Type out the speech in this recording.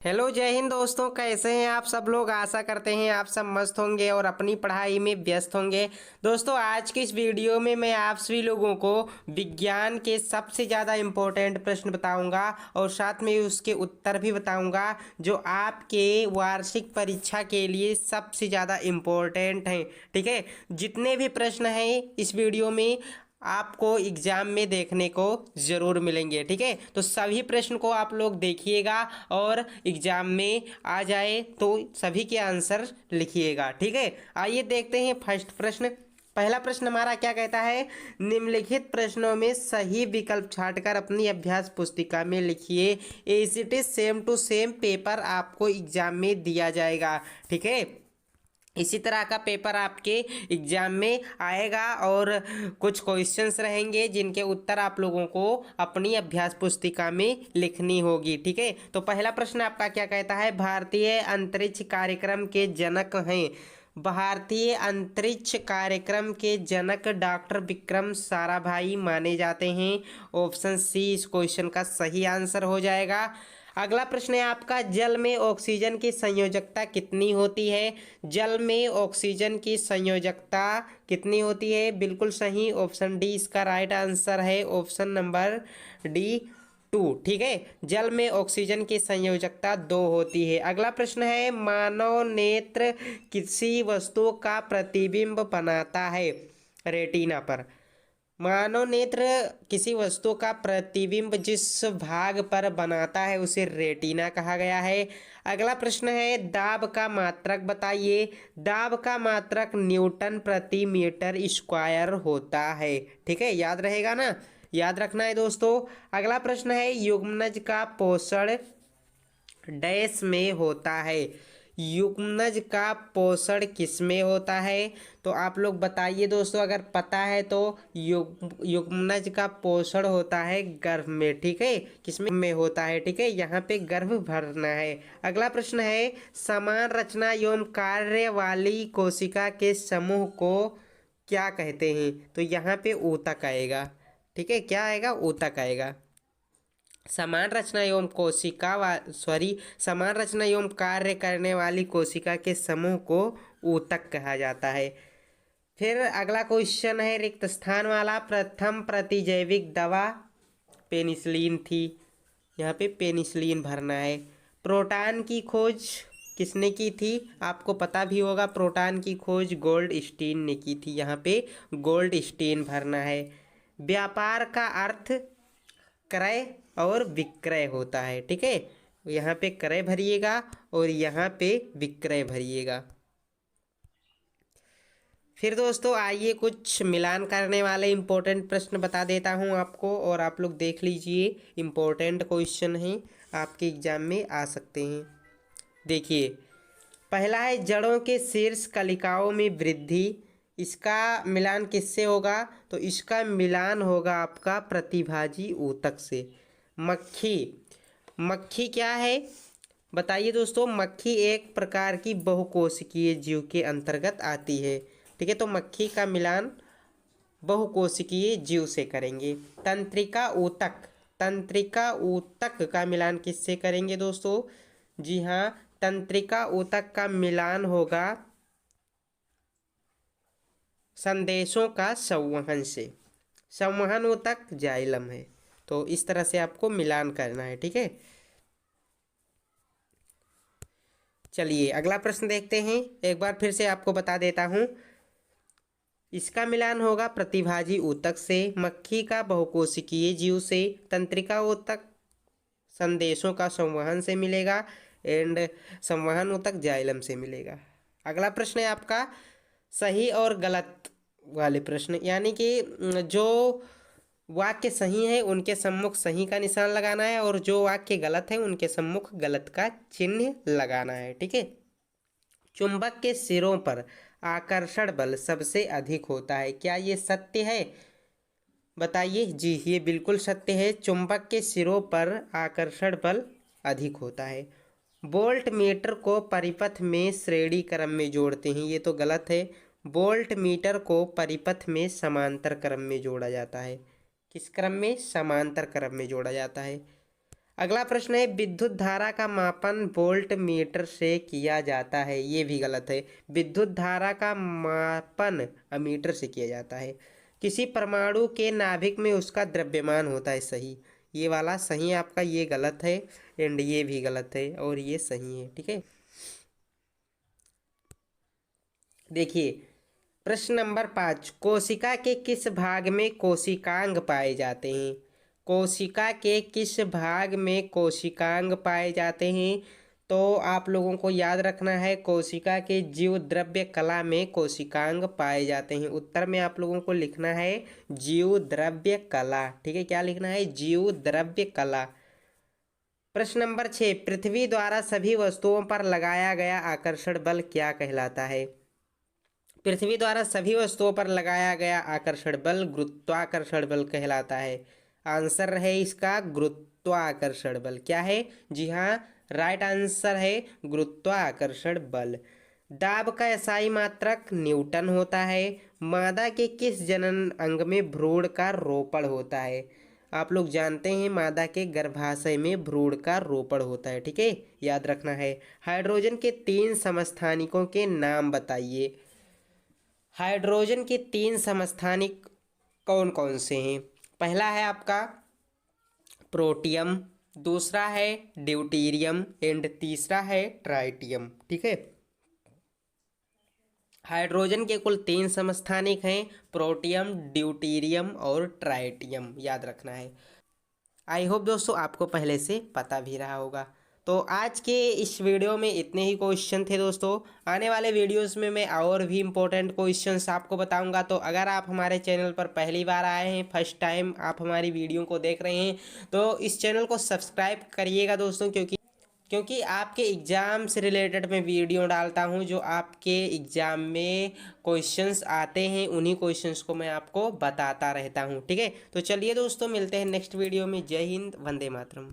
Hello, जय हिंद दोस्तों। कैसे हैं आप सब लोग। आशा करते हैं आप सब मस्त होंगे और अपनी पढ़ाई में व्यस्त होंगे। दोस्तों, आज की इस वीडियो में मैं आप सभी लोगों को विज्ञान के सबसे ज़्यादा इम्पोर्टेंट प्रश्न बताऊंगा और साथ में उसके उत्तर भी बताऊंगा जो आपके वार्षिक परीक्षा के लिए सबसे ज़्यादा इम्पोर्टेंट हैं। ठीक है, जितने भी प्रश्न हैं इस वीडियो में आपको एग्जाम में देखने को ज़रूर मिलेंगे। ठीक है, तो सभी प्रश्न को आप लोग देखिएगा और एग्जाम में आ जाए तो सभी के आंसर लिखिएगा। ठीक है, आइए देखते हैं फर्स्ट प्रश्न। पहला प्रश्न हमारा क्या कहता है, निम्नलिखित प्रश्नों में सही विकल्प छांटकर अपनी अभ्यास पुस्तिका में लिखिए। As it is same to same paper आपको एग्जाम में दिया जाएगा। ठीक है, इसी तरह का पेपर आपके एग्जाम में आएगा और कुछ क्वेश्चंस रहेंगे जिनके उत्तर आप लोगों को अपनी अभ्यास पुस्तिका में लिखनी होगी। ठीक है, तो पहला प्रश्न आपका क्या कहता है, भारतीय अंतरिक्ष कार्यक्रम के जनक हैं। भारतीय अंतरिक्ष कार्यक्रम के जनक डॉक्टर विक्रम साराभाई माने जाते हैं। ऑप्शन सी इस क्वेश्चन का सही आंसर हो जाएगा। अगला प्रश्न है आपका, जल में ऑक्सीजन की संयोजकता कितनी होती है। जल में ऑक्सीजन की संयोजकता कितनी होती है, बिल्कुल सही, ऑप्शन डी इसका राइट आंसर है, ऑप्शन नंबर डी 2। ठीक है, जल में ऑक्सीजन की संयोजकता 2 होती है। अगला प्रश्न है, मानव नेत्र किसी वस्तु का प्रतिबिंब बनाता है। रेटिना पर मानव नेत्र किसी वस्तु का प्रतिबिंब जिस भाग पर बनाता है उसे रेटिना कहा गया है। अगला प्रश्न है, दाब का मात्रक बताइए। दाब का मात्रक न्यूटन प्रति मीटर स्क्वायर होता है। ठीक है, याद रहेगा ना, याद रखना है दोस्तों। अगला प्रश्न है, युग्मनज का पोषण डैश में होता है। युग्मनज का पोषण किस में होता है, तो आप लोग बताइए दोस्तों, अगर पता है तो युग्मनज का पोषण होता है गर्भ में। ठीक है, किसमें में होता है। ठीक है, यहाँ पे गर्भ भरना है। अगला प्रश्न है, समान रचना एवं कार्य वाली कोशिका के समूह को क्या कहते हैं, तो यहाँ पे ऊतक आएगा। ठीक है, क्या आएगा, ऊतक आएगा। समान रचना एवं समान रचना एवं कार्य करने वाली कोशिका के समूह को ऊतक कहा जाता है। फिर अगला क्वेश्चन है रिक्त स्थान वाला, प्रथम प्रतिजैविक दवा पेनिसिलिन थी। यहाँ पे पेनिसिलिन भरना है। प्रोटॉन की खोज किसने की थी, आपको पता भी होगा, प्रोटॉन की खोज गोल्डस्टीन ने की थी। यहाँ पे गोल्डस्टीन भरना है। व्यापार का अर्थ क्रय और विक्रय होता है। ठीक है, यहाँ पे क्रय भरिएगा और यहाँ पे विक्रय भरिएगा। फिर दोस्तों आइए कुछ मिलान करने वाले इम्पोर्टेंट प्रश्न बता देता हूँ आपको और आप लोग देख लीजिए, इम्पोर्टेंट क्वेश्चन हैं, आपके एग्जाम में आ सकते हैं। देखिए, पहला है, जड़ों के शीर्ष कलिकाओं में वृद्धि। इसका मिलान किससे होगा, तो इसका मिलान होगा आपका प्रतिभाजी ऊतक से। मक्खी, मक्खी क्या है बताइए दोस्तों, मक्खी एक प्रकार की बहुकोशिकीय जीव के अंतर्गत आती है। ठीक है, तो मक्खी का मिलान बहुकोशिकीय जीव से करेंगे। तंत्रिका ऊतक, तंत्रिका ऊतक का मिलान किससे करेंगे दोस्तों, जी हाँ, तंत्रिका ऊतक का मिलान होगा संदेशों का संवहन से। संवहन ऊतक जाइलम है, तो इस तरह से आपको मिलान करना है। ठीक है, चलिए अगला प्रश्न देखते हैं। एक बार फिर से आपको बता देता हूँ, इसका मिलान होगा प्रतिभाजी ऊतक से, मक्खी का बहुकोशिकीय जीव से, तंत्रिका ऊतक संदेशों का संवहन से मिलेगा एंड संवहन ऊतक जाइलम से मिलेगा। अगला प्रश्न है आपका सही और गलत वाले प्रश्न, यानी कि जो वाक्य सही है उनके सम्मुख सही का निशान लगाना है और जो वाक्य गलत है उनके सम्मुख गलत का चिन्ह लगाना है। ठीक है, चुंबक के सिरों पर आकर्षण बल सबसे अधिक होता है, क्या ये सत्य है, बताइए। जी, ये बिल्कुल सत्य है, चुंबक के सिरों पर आकर्षण बल अधिक होता है। वोल्ट मीटर को परिपथ में श्रेणी क्रम में जोड़ते हैं, ये तो गलत है। वोल्ट मीटर को परिपथ में समांतर क्रम में जोड़ा जाता है। किस क्रम में, समांतर क्रम में जोड़ा जाता है। अगला प्रश्न है विद्युत धारा का मापन वोल्ट मीटर से किया जाता है, ये भी गलत है। विद्युत धारा का मापन अमीटर से किया जाता है। किसी परमाणु के नाभिक में उसका द्रव्यमान होता है, सही। ये वाला सही है आपका, ये गलत है एंड ये भी गलत है और ये सही है, ठीक है। देखिए प्रश्न नंबर 5, कोशिका के किस भाग में कोशिकांग पाए जाते हैं? कोशिका के किस भाग में कोशिकांग पाए जाते हैं? तो आप लोगों को याद रखना है कोशिका के जीव द्रव्य कला में कोशिकांग पाए जाते हैं। उत्तर में आप लोगों को लिखना है जीव द्रव्य कला, ठीक है। क्या लिखना है? जीव द्रव्य कला। प्रश्न नंबर 6, पृथ्वी द्वारा सभी वस्तुओं पर लगाया गया आकर्षण बल क्या कहलाता है? पृथ्वी द्वारा सभी वस्तुओं पर लगाया गया आकर्षण बल गुरुत्वाकर्षण बल कहलाता है। आंसर है इसका गुरुत्वाकर्षण बल। क्या है? जी हाँ, राइट आंसर है गुरुत्वाकर्षण बल। दाब का एसआई मात्रक न्यूटन होता है। मादा के किस जनन अंग में भ्रूण का रोपण होता है? आप लोग जानते हैं मादा के गर्भाशय में भ्रूण का रोपण होता है, ठीक है, याद रखना है। हाइड्रोजन के 3 समस्थानिकों के नाम बताइए। हाइड्रोजन के 3 समस्थानिक कौन कौन से हैं? पहला है आपका प्रोटियम, दूसरा है ड्यूटीरियम एंड तीसरा है ट्राइटियम, ठीक है। हाइड्रोजन के कुल 3 समस्थानिक हैं, प्रोटियम, ड्यूटीरियम और ट्राइटियम, याद रखना है। आई होप दोस्तों आपको पहले से पता भी रहा होगा। तो आज के इस वीडियो में इतने ही क्वेश्चन थे दोस्तों। आने वाले वीडियोस में मैं और भी इम्पोर्टेंट क्वेश्चंस आपको बताऊंगा। तो अगर आप हमारे चैनल पर पहली बार आए हैं, फर्स्ट टाइम आप हमारी वीडियो को देख रहे हैं, तो इस चैनल को सब्सक्राइब करिएगा दोस्तों, क्योंकि आपके एग्ज़ाम से रिलेटेड मैं वीडियो डालता हूं। जो आपके एग्ज़ाम में क्वेश्चंस आते हैं उन्हीं क्वेश्चंस को मैं आपको बताता रहता हूं, ठीक है। तो चलिए दोस्तों, मिलते हैं नेक्स्ट वीडियो में। जय हिंद, वंदे मातरम।